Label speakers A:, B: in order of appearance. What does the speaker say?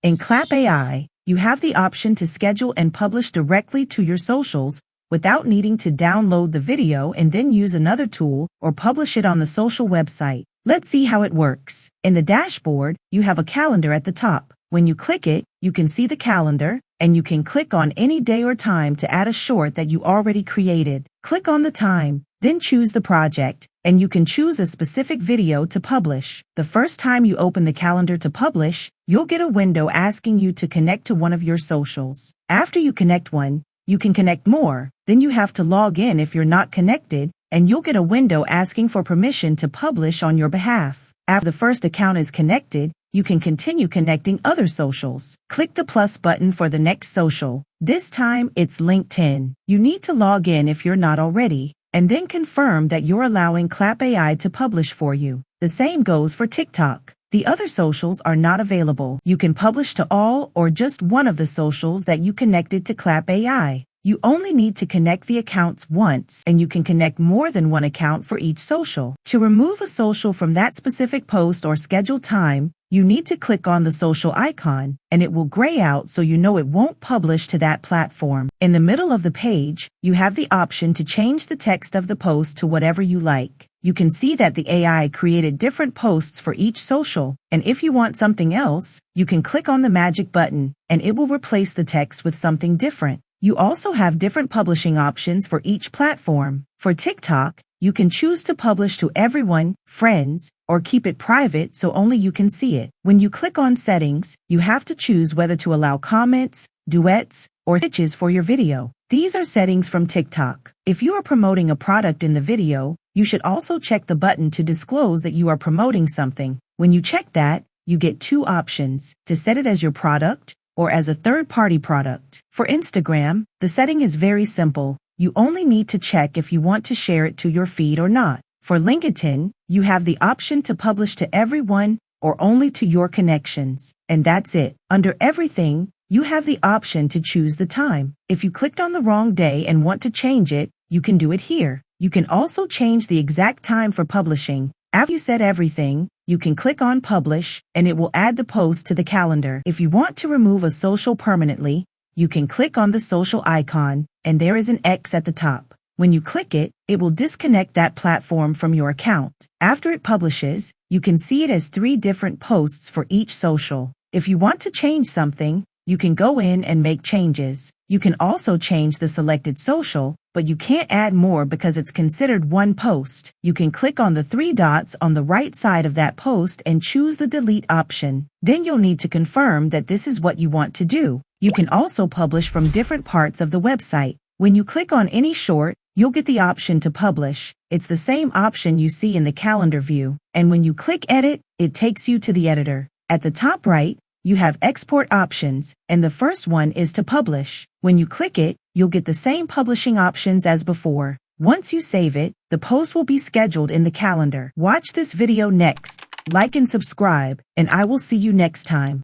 A: In Klap AI, you have the option to schedule and publish directly to your socials without needing to download the video and then use another tool or publish it on the social website. Let's see how it works. In the dashboard, you have a calendar at the top. When you click it, you can see the calendar, and you can click on any day or time to add a short that you already created. Click on the time, then choose the project, and you can choose a specific video to publish. The first time you open the calendar to publish, you'll get a window asking you to connect to one of your socials. After you connect one, you can connect more. Then you have to log in if you're not connected, and you'll get a window asking for permission to publish on your behalf. After the first account is connected, you can continue connecting other socials. Click the plus button for the next social. This time it's LinkedIn. You need to log in if you're not already, and then confirm that you're allowing Klap AI to publish for you. The same goes for TikTok. The other socials are not available. You can publish to all or just one of the socials that you connected to Klap AI. You only need to connect the accounts once, and you can connect more than one account for each social. To remove a social from that specific post or scheduled time, you need to click on the social icon, and it will gray out so you know it won't publish to that platform. In the middle of the page, you have the option to change the text of the post to whatever you like. You can see that the AI created different posts for each social, and if you want something else, you can click on the magic button, and it will replace the text with something different. You also have different publishing options for each platform. For TikTok, you can choose to publish to everyone, friends, or keep it private so only you can see it. When you click on settings, you have to choose whether to allow comments, duets, or stitches for your video. These are settings from TikTok. If you are promoting a product in the video, you should also check the button to disclose that you are promoting something. When you check that, you get two options: to set it as your product or as a third-party product. For Instagram, the setting is very simple. You only need to check if you want to share it to your feed or not. For LinkedIn, you have the option to publish to everyone or only to your connections. And that's it. Under everything, you have the option to choose the time. If you clicked on the wrong day and want to change it, you can do it here. You can also change the exact time for publishing. After you set everything, you can click on Publish, and it will add the post to the calendar. If you want to remove a social permanently, you can click on the social icon, and there is an X at the top. When you click it, it will disconnect that platform from your account. After it publishes, you can see it as 3 different posts for each social. If you want to change something, you can go in and make changes. You can also change the selected social, but you can't add more because it's considered one post. You can click on the 3 dots on the right side of that post and choose the delete option. Then you'll need to confirm that this is what you want to do. You can also publish from different parts of the website. When you click on any short, you'll get the option to publish. It's the same option you see in the calendar view. And when you click edit, it takes you to the editor. At the top right, you have export options, and the first one is to publish. When you click it, you'll get the same publishing options as before. Once you save it, the post will be scheduled in the calendar. Watch this video next, like and subscribe, and I will see you next time.